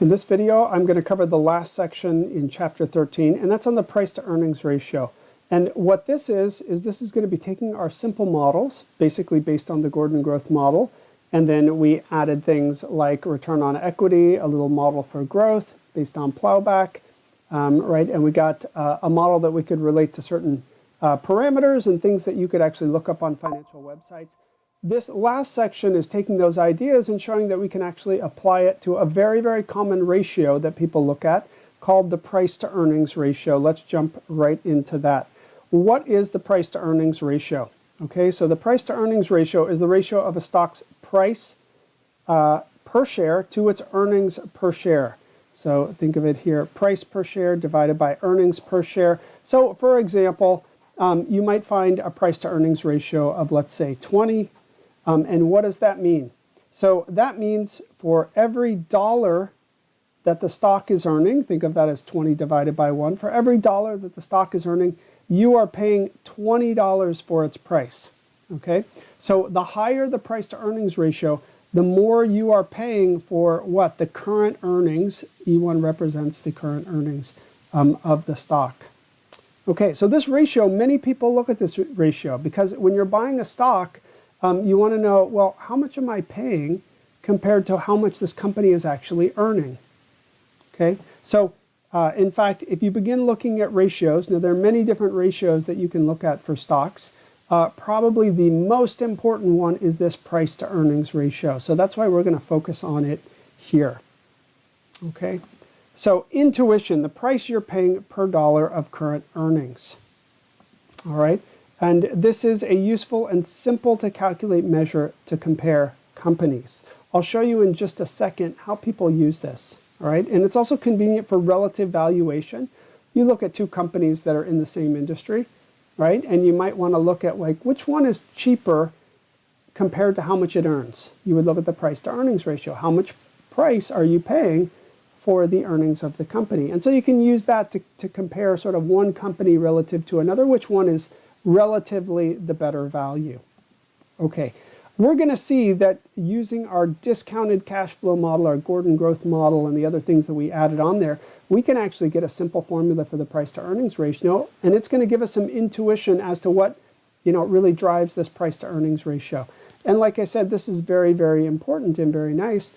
In this video, I'm going to cover the last section in Chapter 13, and that's on the price to earnings ratio. And what this is this is going to be taking our simple models, basically based on the Gordon growth model, and then we added things like return on equity, a little model for growth based on plowback, right? And we got a model that we could relate to certain parameters and things that you could actually look up on financial websites. This last section is taking those ideas and showing that we can actually apply it to a very, very common ratio that people look at called the price to earnings ratio. Let's jump right into that. What is the price to earnings ratio? Okay, so the price to earnings ratio is the ratio of a stock's price per share to its earnings per share. So think of it here, price per share divided by earnings per share. So for example, you might find a price to earnings ratio of, let's say, 20. And what does that mean? So that means for every dollar that the stock is earning, think of that as 20 divided by 1. For every dollar that the stock is earning, you are paying $20 for its price. Okay? So the higher the price to earnings ratio, the more you are paying for what? The current earnings. E1 represents the current earnings of the stock. Okay, so this ratio, many people look at this ratio because when you're buying a stock, you want to know, well, how much am I paying compared to how much this company is actually earning? Okay, so in fact, if you begin looking at ratios, now there are many different ratios that you can look at for stocks. Probably the most important one is this price to earnings ratio. So that's why we're going to focus on it here. Okay, so intuition, the price you're paying per dollar of current earnings. All right. And this is a useful and simple to calculate measure to compare companies. I'll show you in just a second how people use this, all right? And it's also convenient for relative valuation. You look at two companies that are in the same industry, right? And you might want to look at like which one is cheaper compared to how much it earns. You would look at the price to earnings ratio. How much price are you paying for the earnings of the company? And so you can use that to compare sort of one company relative to another, which one is relatively the better value. Okay, we're going to see that using our discounted cash flow model, our Gordon growth model, and the other things that we added on there, we can actually get a simple formula for the price to earnings ratio, and it's going to give us some intuition as to what, really drives this price to earnings ratio. And like I said, this is very, very important and very nice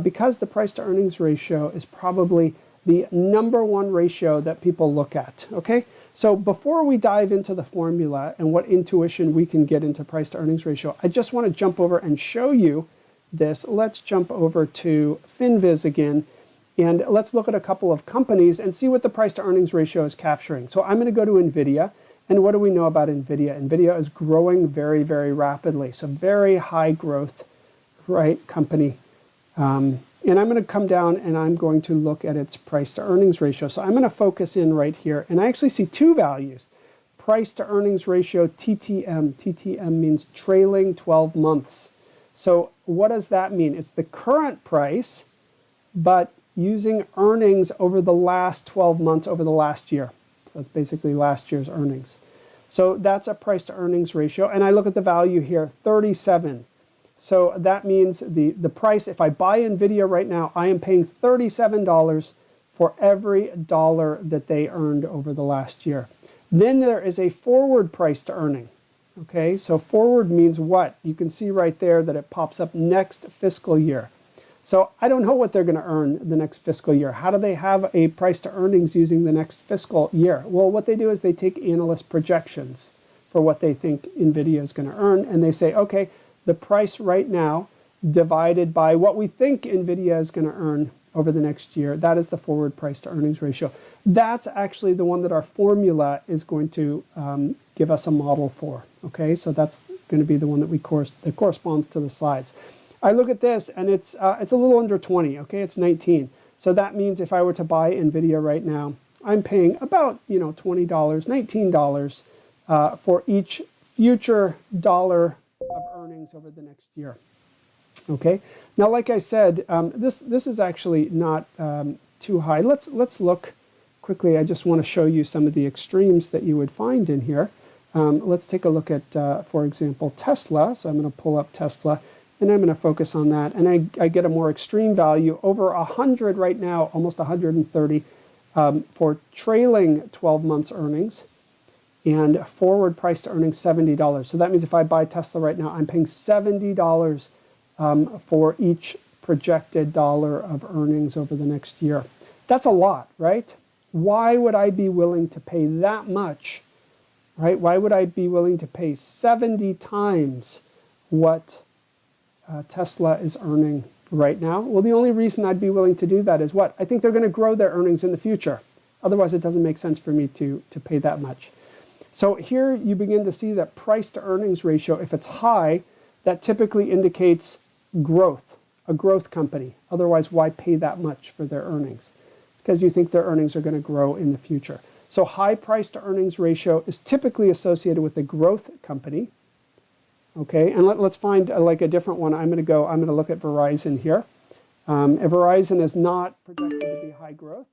because the price to earnings ratio is probably the #1 ratio that people look at. Okay. So before we dive into the formula and what intuition we can get into price to earnings ratio, I just want to jump over and show you this. Let's jump over to FinViz again, and let's look at a couple of companies and see what the price to earnings ratio is capturing. So I'm going to go to NVIDIA, and what do we know about NVIDIA? NVIDIA is growing very, very rapidly, so very high growth, right, company. And I'm going to come down and I'm going to look at its price to earnings ratio. So I'm going to focus in right here. And I actually see two values. Price to earnings ratio, TTM. TTM means trailing 12 months. So what does that mean? It's the current price, but using earnings over the last 12 months, over the last year. So that's basically last year's earnings. So that's a price to earnings ratio. And I look at the value here, 37. So that means the price, if I buy NVIDIA right now, I am paying $37 for every dollar that they earned over the last year. Then there is a forward price to earning. Okay, so forward means what? You can see right there that it pops up next fiscal year. So I don't know what they're going to earn the next fiscal year. How do they have a price to earnings using the next fiscal year? Well, what they do is they take analyst projections for what they think NVIDIA is going to earn, and they say, okay, the price right now divided by what we think NVIDIA is going to earn over the next year, that is the forward price to earnings ratio. That's actually the one that our formula is going to give us a model for. Okay, so that's going to be the one that that corresponds to the slides. I look at this and it's a little under 20. Okay, it's 19. So that means if I were to buy NVIDIA right now, I'm paying about $20, $19 for each future dollar of earnings over the next year. Okay. Now, like I said, this is actually not too high. Let's look quickly. I just want to show you some of the extremes that you would find in here. Let's take a look at, for example, Tesla. So I'm going to pull up Tesla, and I'm going to focus on that. And I get a more extreme value, over 100 right now, almost 130 for trailing 12 months earnings, and forward price to earnings $70. So that means if I buy Tesla right now, I'm paying $70 for each projected dollar of earnings over the next year. That's a lot, right? Why would I be willing to pay that much, right? Why would I be willing to pay 70 times what Tesla is earning right now? Well, the only reason I'd be willing to do that is what? I think they're going to grow their earnings in the future. Otherwise, it doesn't make sense for me to pay that much. So here you begin to see that price to earnings ratio, if it's high, that typically indicates growth, a growth company. Otherwise, why pay that much for their earnings? It's because you think their earnings are going to grow in the future. So high price to earnings ratio is typically associated with a growth company. Okay, and let's find like a different one. I'm going to look at Verizon here. Verizon is not projected to be high growth.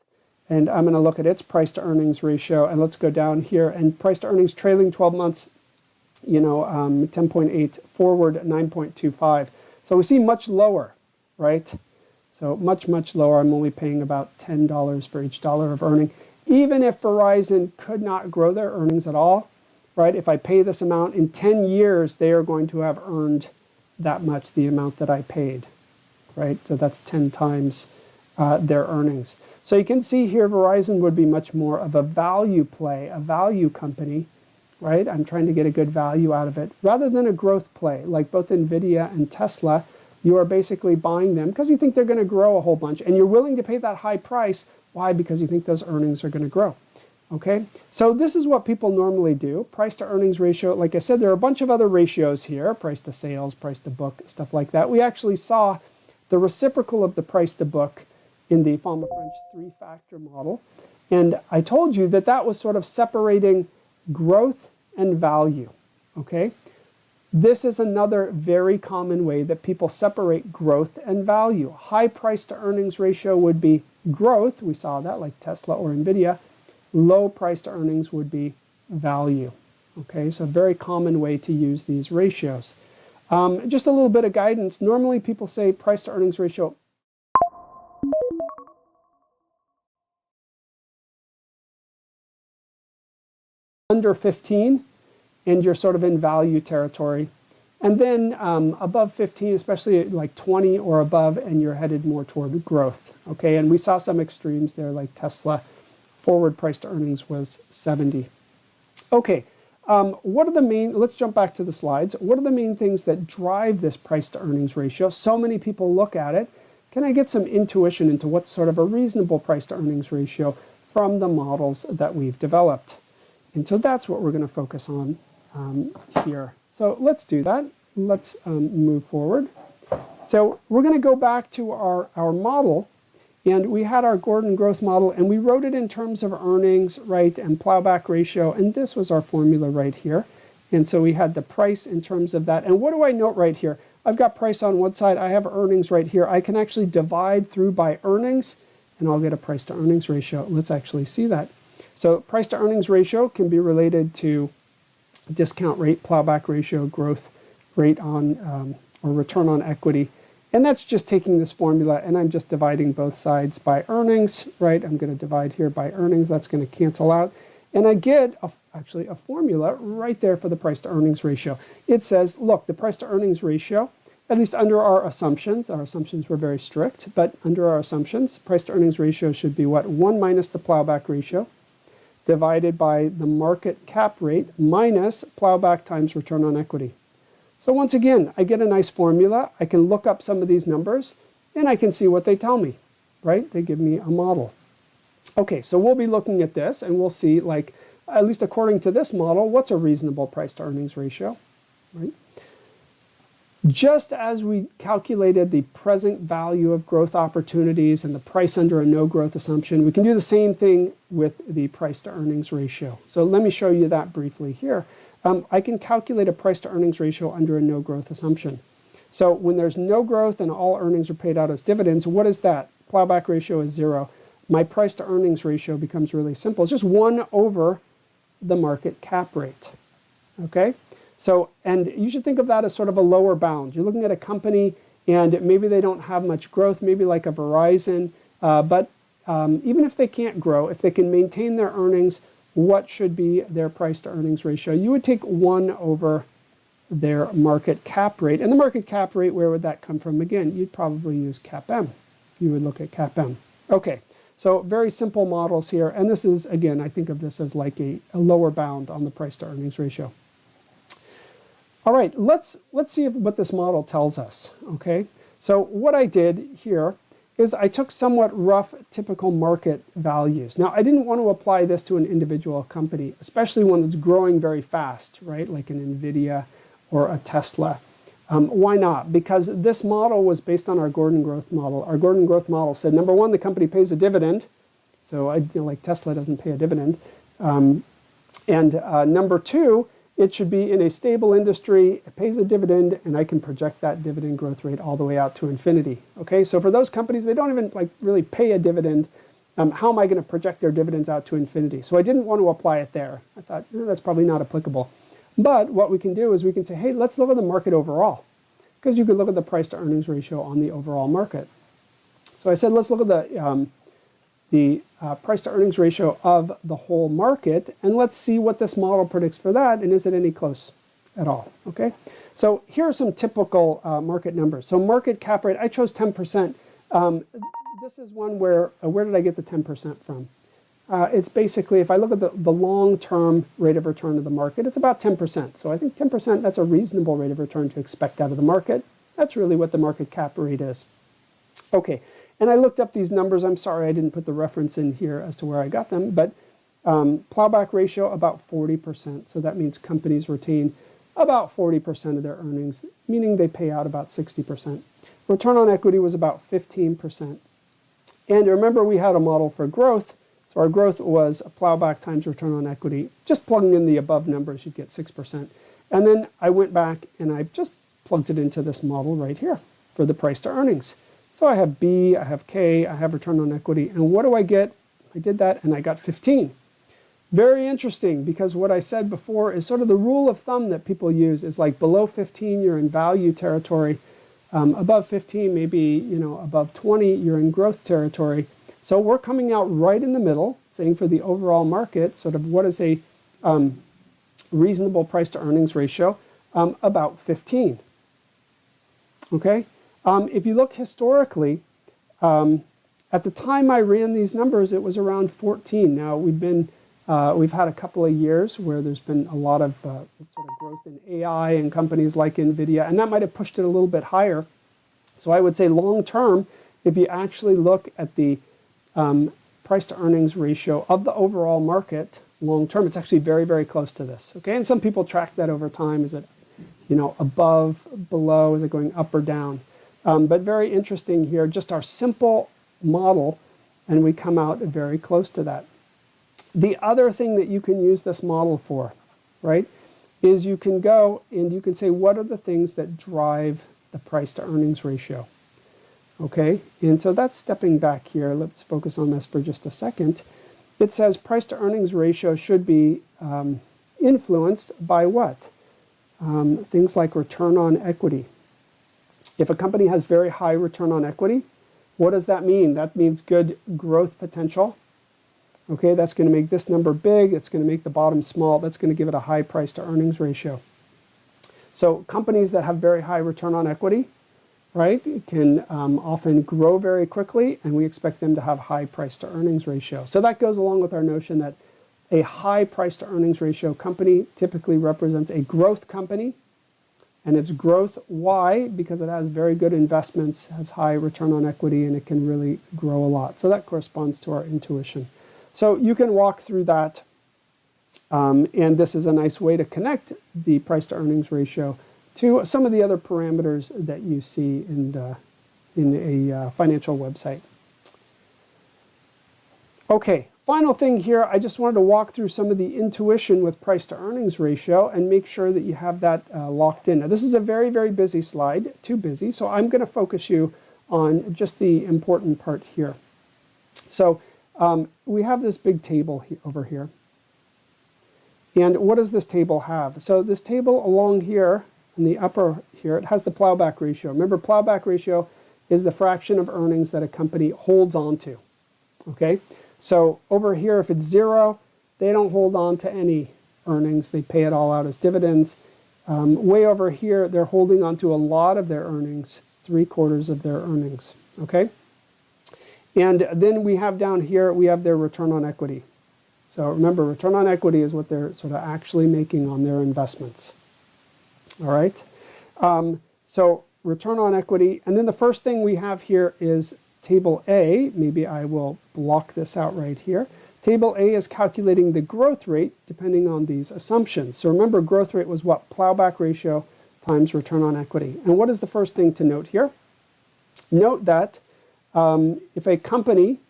And I'm going to look at its price to earnings ratio, and let's go down here. And price to earnings trailing 12 months, 10.8, forward 9.25. So we see much lower, right? So much, much lower. I'm only paying about $10 for each dollar of earning. Even if Verizon could not grow their earnings at all, right? If I pay this amount, in 10 years, they are going to have earned that much, the amount that I paid, right? So that's 10 times their earnings. So you can see here Verizon would be much more of a value play, a value company, right? I'm trying to get a good value out of it, rather than a growth play. Like both NVIDIA and Tesla, you are basically buying them because you think they're going to grow a whole bunch, and you're willing to pay that high price. Why? Because you think those earnings are going to grow. Okay, so this is what people normally do. Price to earnings ratio, like I said, there are a bunch of other ratios here, price to sales, price to book, stuff like that. We actually saw the reciprocal of the price to book in the Fromm-French three-factor model. And I told you that that was sort of separating growth and value, okay? This is another very common way that people separate growth and value. High price to earnings ratio would be growth. We saw that like Tesla or NVIDIA. Low price to earnings would be value, okay? So a very common way to use these ratios. Just a little bit of guidance. Normally people say price to earnings ratio under 15, and you're sort of in value territory. And then above 15, especially like 20 or above, and you're headed more toward growth. Okay, and we saw some extremes there, like Tesla. Forward price to earnings was 70. Okay, what are the main, let's jump back to the slides. What are the main things that drive this price to earnings ratio? So many people look at it. Can I get some intuition into what's sort of a reasonable price to earnings ratio from the models that we've developed? And so that's what we're going to focus on here. So let's do that. Let's move forward. So we're going to go back to our model, and we had our Gordon growth model, and we wrote it in terms of earnings, right, and plowback ratio, and this was our formula right here. And so we had the price in terms of that. And what do I note right here? I've got price on one side. I have earnings right here. I can actually divide through by earnings, and I'll get a price to earnings ratio. Let's actually see that. So price to earnings ratio can be related to discount rate, plowback ratio, growth rate on or return on equity. And that's just taking this formula and I'm just dividing both sides by earnings, right? I'm going to divide here by earnings. That's going to cancel out. And I get actually a formula right there for the price to earnings ratio. It says, look, the price to earnings ratio, at least under our assumptions were very strict, but under our assumptions, price to earnings ratio should be what? 1 minus the plowback ratio, divided by the market cap rate minus plowback times return on equity. So once again, I get a nice formula. I can look up some of these numbers and I can see what they tell me, right? They give me a model. Okay, so we'll be looking at this and we'll see, like, at least according to this model, what's a reasonable price to earnings ratio, right? Just as we calculated the present value of growth opportunities and the price under a no growth assumption, we can do the same thing with the price to earnings ratio. So let me show you that briefly here. I can calculate a price to earnings ratio under a no growth assumption. So when there's no growth and all earnings are paid out as dividends, what is that? Plowback ratio is 0. My price to earnings ratio becomes really simple. It's just 1 over the market cap rate. Okay? So, and you should think of that as sort of a lower bound. You're looking at a company and maybe they don't have much growth, maybe like a Verizon, but even if they can't grow, if they can maintain their earnings, what should be their price to earnings ratio? You would take 1 over their market cap rate. And the market cap rate, where would that come from? Again, you'd probably use CAPM. You would look at CAPM. Okay, so very simple models here. And this is, again, I think of this as like a lower bound on the price to earnings ratio. All right, let's see what this model tells us, okay? So what I did here is I took somewhat rough typical market values. Now, I didn't want to apply this to an individual company, especially one that's growing very fast, right? Like an NVIDIA or a Tesla. Why not? Because this model was based on our Gordon growth model. Our Gordon growth model said, number one, the company pays a dividend. So like Tesla doesn't pay a dividend. Number two, it should be in a stable industry, it pays a dividend, and I can project that dividend growth rate all the way out to infinity. Okay, so for those companies, they don't even like really pay a dividend. How am I going to project their dividends out to infinity? So I didn't want to apply it there. I thought, that's probably not applicable. But what we can do is we can say, hey, let's look at the market overall. Because you could look at the price to earnings ratio on the overall market. So I said, let's look at the price to earnings ratio of the whole market, and let's see what this model predicts for that, and is it any close at all, okay? So here are some typical market numbers. So market cap rate, I chose 10%. This is one where did I get the 10% from? It's basically, if I look at the long-term rate of return of the market, it's about 10%. So I think 10%, that's a reasonable rate of return to expect out of the market. That's really what the market cap rate is. Okay. And I looked up these numbers. I'm sorry I didn't put the reference in here as to where I got them, but plowback ratio about 40%. So that means companies retain about 40% of their earnings, meaning they pay out about 60%. Return on equity was about 15%. And remember, we had a model for growth. So our growth was a plowback times return on equity. Just plugging in the above numbers, you'd get 6%. And then I went back and I just plugged it into this model right here for the price to earnings. So I have B, I have K, I have return on equity, and what do I get? I did that and I got 15. Very interesting, because what I said before is sort of the rule of thumb that people use is like below 15, you're in value territory. Above 15, maybe, above 20, you're in growth territory. So we're coming out right in the middle, saying for the overall market, sort of what is a reasonable price to earnings ratio? About 15. Okay? If you look historically, at the time I ran these numbers, it was around 14. Now we've had a couple of years where there's been a lot of sort of growth in AI and companies like NVIDIA, and that might have pushed it a little bit higher. So I would say long term, if you actually look at the price to earnings ratio of the overall market long term, it's actually very, very close to this. Okay, and some people track that over time. Is it, above, below? Is it going up or down? But very interesting here, just our simple model, and we come out very close to that. The other thing that you can use this model for, right, is you can go and you can say, what are the things that drive the price to earnings ratio? Okay, and so that's stepping back here. Let's focus on this for just a second. It says price to earnings ratio should be influenced by what? Things like return on equity. If a company has very high return on equity, what does that mean? That means good growth potential. Okay, that's going to make this number big. It's going to make the bottom small. That's going to give it a high price to earnings ratio. So companies that have very high return on equity, right, can often grow very quickly, and we expect them to have high price to earnings ratio. So that goes along with our notion that a high price to earnings ratio company typically represents a growth company. And it's growth, why? Because it has very good investments, has high return on equity, and it can really grow a lot. So that corresponds to our intuition. So you can walk through that, and this is a nice way to connect the price to earnings ratio to some of the other parameters that you see in a financial website. Okay. Final thing here, I just wanted to walk through some of the intuition with price to earnings ratio and make sure that you have that locked in. Now, this is a very, very busy slide, too busy, so I'm going to focus you on just the important part here. So we have this big table over here. And what does this table have? So this table along here, in the upper here, it has the plowback ratio. Remember, plowback ratio is the fraction of earnings that a company holds on to. Okay? So over here, if it's 0, they don't hold on to any earnings. They pay it all out as dividends. Way over here, they're holding on to a lot of their earnings, 3/4 of their earnings. Okay? And then we have down here, we have their return on equity. So remember, return on equity is what they're sort of actually making on their investments. All right? So return on equity. And then the first thing we have here is Table A. Maybe I will block this out right here. Table A is calculating the growth rate depending on these assumptions. So remember, growth rate was what? Plowback ratio times return on equity. And what is the first thing to note here? Note that if a company,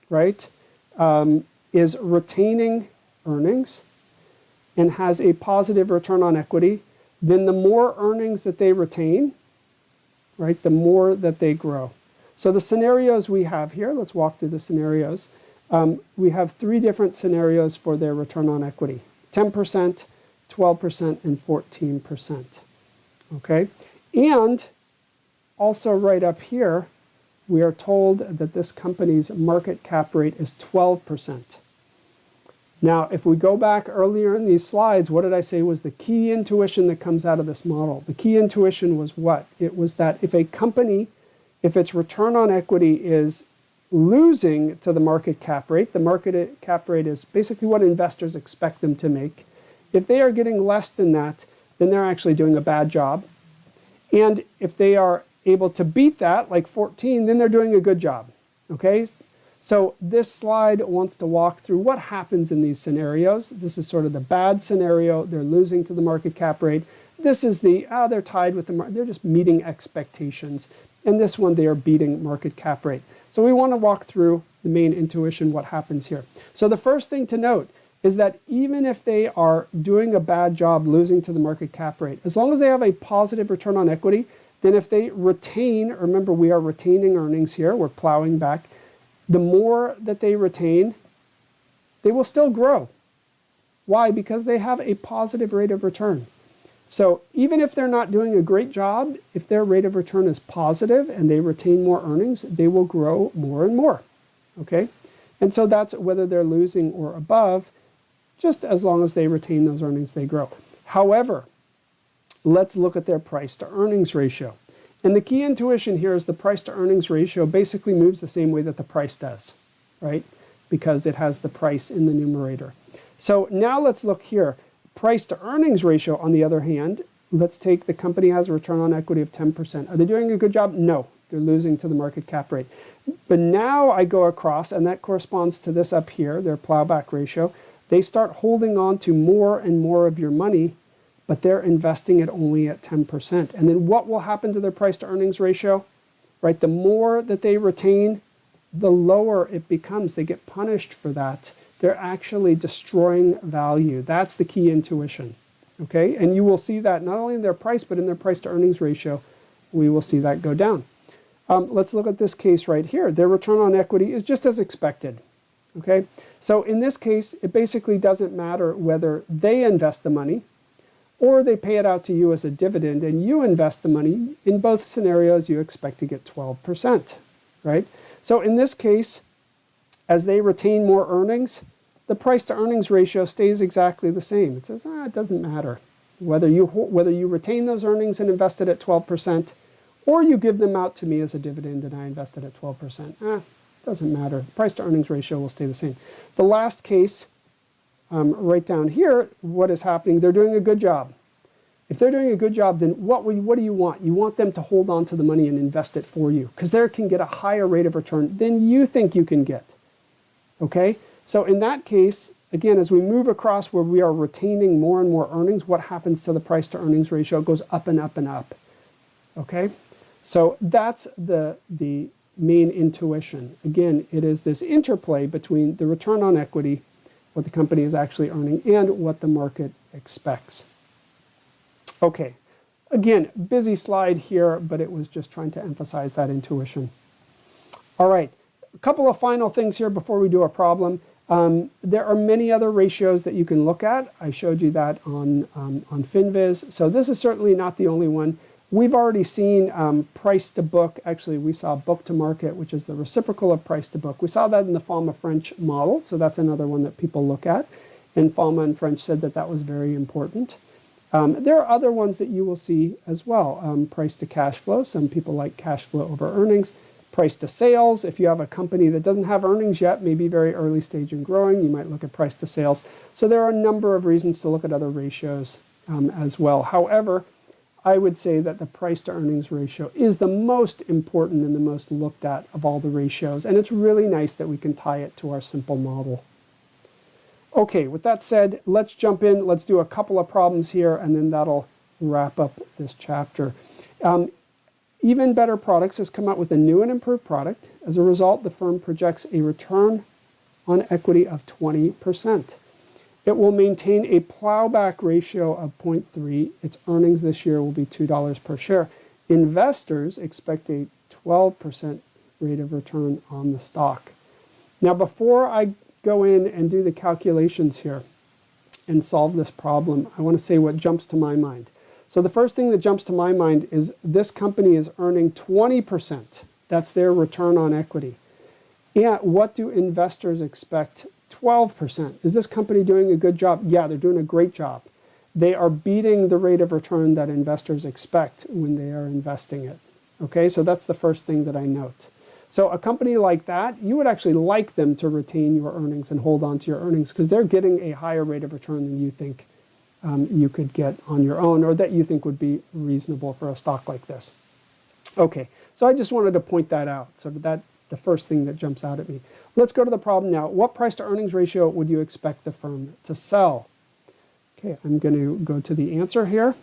right, is retaining earnings and has a positive return on equity, then the more earnings that they retain, right, the more that they grow. So the scenarios we have here, let's walk through the scenarios. We have 3 different scenarios for their return on equity: 10%, 12%, and 14%. Okay? And also right up here, we are told that this company's market cap rate is 12%. Now, if we go back earlier in these slides, what did I say was the key intuition that comes out of this model? The key intuition was what? It was that if a company, if its return on equity is losing to the market cap rate, the market cap rate is basically what investors expect them to make. If they are getting less than that, then they're actually doing a bad job. And if they are able to beat that, like 14, then they're doing a good job. Okay? So this slide wants to walk through what happens in these scenarios. This is sort of the bad scenario. They're losing to the market cap rate. This is the, they're tied with the market. They're just meeting expectations. And this one, they are beating market cap rate. So we want to walk through the main intuition, what happens here. So the first thing to note is that even if they are doing a bad job losing to the market cap rate, as long as they have a positive return on equity, then if they retain, remember we are retaining earnings here, we're plowing back, the more that they retain, they will still grow. Why? Because they have a positive rate of return. So even if they're not doing a great job, if their rate of return is positive and they retain more earnings, they will grow more and more. Okay? And so that's whether they're losing or above, just as long as they retain those earnings, they grow. However, let's look at their price to earnings ratio. And the key intuition here is the price to earnings ratio basically moves the same way that the price does, right? Because it has the price in the numerator. So now let's look here. Price to earnings ratio, on the other hand, let's take the company has a return on equity of 10%. Are they doing a good job? No, they're losing to the market cap rate. But now I go across, and that corresponds to this up here, their plowback ratio. They start holding on to more and more of your money, but they're investing it only at 10%. And then what will happen to their price to earnings ratio? Right, the more that they retain, the lower it becomes. They get punished for that. They're actually destroying value. That's the key intuition. Okay, and you will see that not only in their price, but in their price to earnings ratio, we will see that go down. Let's look at this case right here. Their return on equity is just as expected. Okay, so in this case, it basically doesn't matter whether they invest the money or they pay it out to you as a dividend and you invest the money. In both scenarios, you expect to get 12%, right? So in this case, as they retain more earnings, the price to earnings ratio stays exactly the same. It says, it doesn't matter whether you retain those earnings and invest it at 12%, or you give them out to me as a dividend and I invest it at 12%. Doesn't matter. The price to earnings ratio will stay the same. The last case, right down here, what is happening? They're doing a good job. If they're doing a good job, then what do you want? You want them to hold on to the money and invest it for you, because they can get a higher rate of return than you think you can get. Okay? So in that case, again, as we move across where we are retaining more and more earnings, what happens to the price to earnings ratio? It goes up and up and up. Okay? So that's the main intuition. Again, it is this interplay between the return on equity, what the company is actually earning, and what the market expects. Okay, again, busy slide here, but it was just trying to emphasize that intuition. All right, a couple of final things here before we do a problem. There are many other ratios that you can look at. I showed you that on FinViz. So this is certainly not the only one. We've already seen price to book. Actually, we saw book to market, which is the reciprocal of price to book. We saw that in the Fama French model. So that's another one that people look at. And Fama and French said that that was very important. There are other ones that you will see as well. Price to cash flow. Some people like cash flow over earnings. Price to sales. If you have a company that doesn't have earnings yet, maybe very early stage and growing, you might look at price to sales. So there are a number of reasons to look at other ratios as well. However, I would say that the price to earnings ratio is the most important and the most looked at of all the ratios. And it's really nice that we can tie it to our simple model. Okay, with that said, let's jump in. Let's do a couple of problems here, and then that'll wrap up this chapter. Even Better Products has come out with a new and improved product. As a result, the firm projects a return on equity of 20%. It will maintain a plowback ratio of 0.3. Its earnings this year will be $2 per share. Investors expect a 12% rate of return on the stock. Now, before I go in and do the calculations here and solve this problem, I want to say what jumps to my mind. So the first thing that jumps to my mind is this company is earning 20%. That's their return on equity. And what do investors expect? 12%. Is this company doing a good job? Yeah, they're doing a great job. They are beating the rate of return that investors expect when they are investing it. Okay, so that's the first thing that I note. So a company like that, you would actually like them to retain your earnings and hold on to your earnings because they're getting a higher rate of return than you think you could get on your own, or that you think would be reasonable for a stock like this. Okay, so I just wanted to point that out. So that's the first thing that jumps out at me. Let's go to the problem now. What price to earnings ratio would you expect the firm to sell? Okay, I'm going to go to the answer here.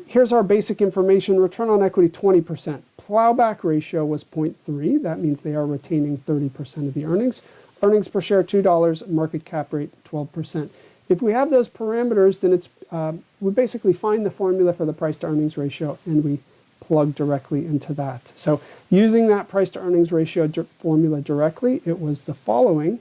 Here's our basic information. Return on equity 20%. Plowback ratio was 0.3. That means they are retaining 30% of the earnings. Earnings per share $2. Market cap rate 12%. If we have those parameters, then it's we basically find the formula for the price to earnings ratio and we plug directly into that. So using that price to earnings ratio formula directly, it was the following.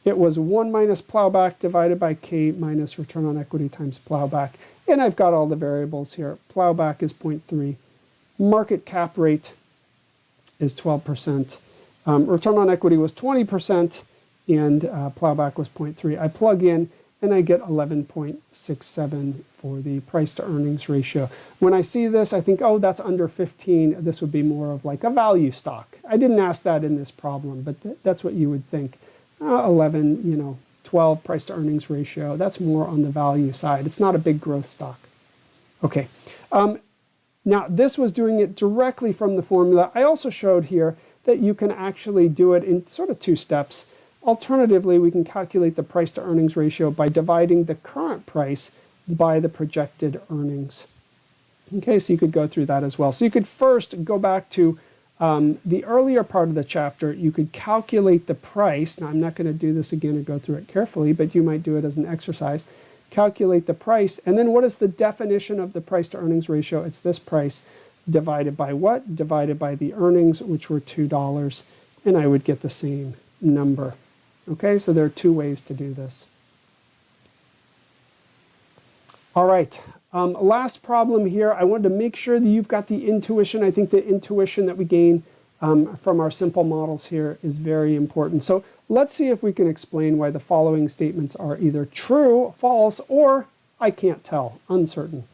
It was 1 minus plowback divided by K minus return on equity times plowback. And I've got all the variables here. Plowback is 0.3. Market cap rate is 12%. Return on equity was 20%. And plowback was 0.3. I plug in and I get 11.67 for the price to earnings ratio. When I see this, I think, oh, that's under 15. This would be more of like a value stock. I didn't ask that in this problem, but that's what you would think. 11, 12 price to earnings ratio. That's more on the value side. It's not a big growth stock. Okay. Now, this was doing it directly from the formula. I also showed here that you can actually do it in sort of two steps. Alternatively, we can calculate the price to earnings ratio by dividing the current price by the projected earnings. Okay, so you could go through that as well. So you could first go back to the earlier part of the chapter. You could calculate the price. Now, I'm not going to do this again and go through it carefully, but you might do it as an exercise. Calculate the price. And then what is the definition of the price to earnings ratio? It's this price divided by what? Divided by the earnings, which were $2. And I would get the same number. Okay, so there are two ways to do this. All right, last problem here. I wanted to make sure that you've got the intuition. I think the intuition that we gain from our simple models here is very important. So let's see if we can explain why the following statements are either true, false, or I can't tell, uncertain.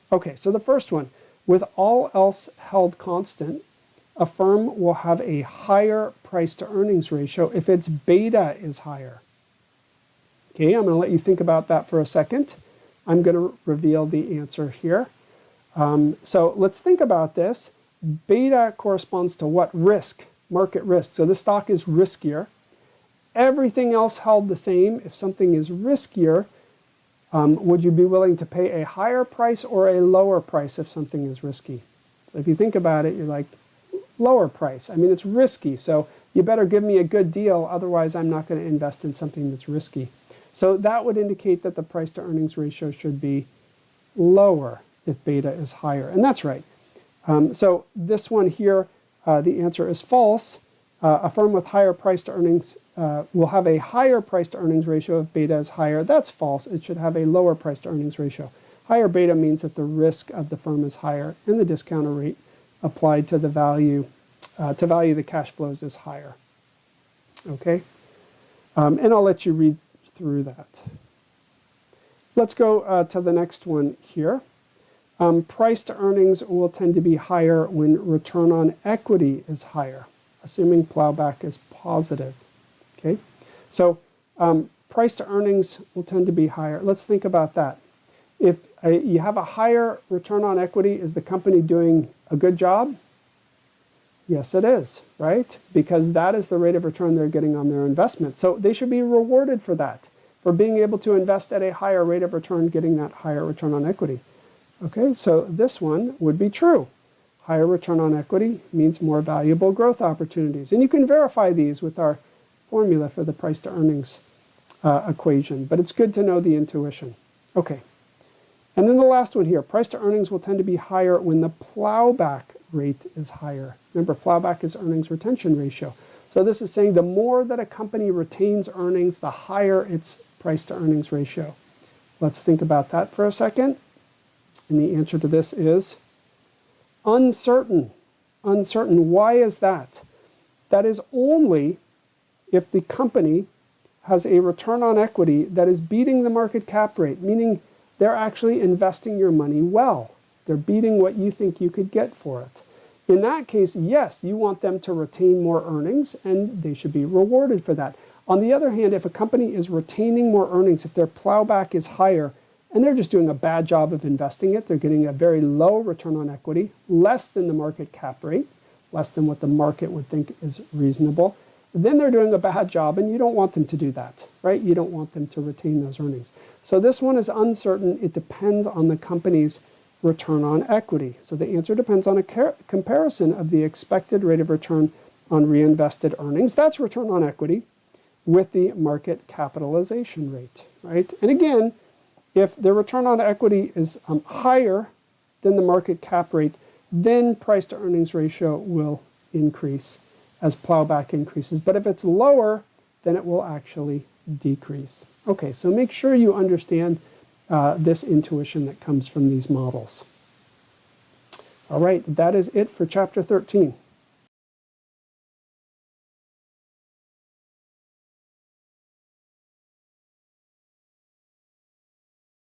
Okay, so the first one, with all else held constant, a firm will have a higher price to earnings ratio if its beta is higher. Okay, I'm going to let you think about that for a second. I'm going to reveal the answer here. So let's think about this. Beta corresponds to what? Risk, market risk. So this stock is riskier. Everything else held the same. If something is riskier, would you be willing to pay a higher price or a lower price if something is risky? So if you think about it, you're like, lower price. I mean, it's risky, so you better give me a good deal, otherwise I'm not going to invest in something that's risky. So that would indicate that the price to earnings ratio should be lower if beta is higher, and that's right. So this one here, the answer is false. A firm with higher price to earnings will have a higher price to earnings ratio if beta is higher. That's false. It should have a lower price to earnings ratio. Higher beta means that the risk of the firm is higher and the discount rate applied to the value the cash flows is higher. Okay, and I'll let you read through that. Let's go to the next one here. Price to earnings will tend to be higher when return on equity is higher, assuming plowback is positive. Okay, so price to earnings will tend to be higher. Let's think about that. If you have a higher return on equity, is the company doing a good job? Yes, it is, right? Because that is the rate of return they're getting on their investment. So they should be rewarded for that, for being able to invest at a higher rate of return, getting that higher return on equity. Okay, so this one would be true. Higher return on equity means more valuable growth opportunities. And you can verify these with our formula for the price to earnings equation, but it's good to know the intuition. Okay, and then the last one here, price to earnings will tend to be higher when the plowback rate is higher. Remember, plowback is earnings retention ratio. So this is saying the more that a company retains earnings, the higher its price to earnings ratio. Let's think about that for a second. And the answer to this is uncertain. Uncertain. Why is that? That is only if the company has a return on equity that is beating the market cap rate, meaning they're actually investing your money well. They're beating what you think you could get for it. In that case, yes, you want them to retain more earnings, and they should be rewarded for that. On the other hand, if a company is retaining more earnings, if their plowback is higher, and they're just doing a bad job of investing it, they're getting a very low return on equity, less than the market cap rate, less than what the market would think is reasonable, then they're doing a bad job, and you don't want them to do that, right? You don't want them to retain those earnings. So this one is uncertain. It depends on the company's return on equity. So the answer depends on a comparison of the expected rate of return on reinvested earnings. That's return on equity with the market capitalization rate, right? And again, if the return on equity is higher than the market cap rate, then price to earnings ratio will increase as plowback increases. But if it's lower, then it will actually decrease. Okay, so make sure you understand this intuition that comes from these models. All right, that is it for Chapter 13.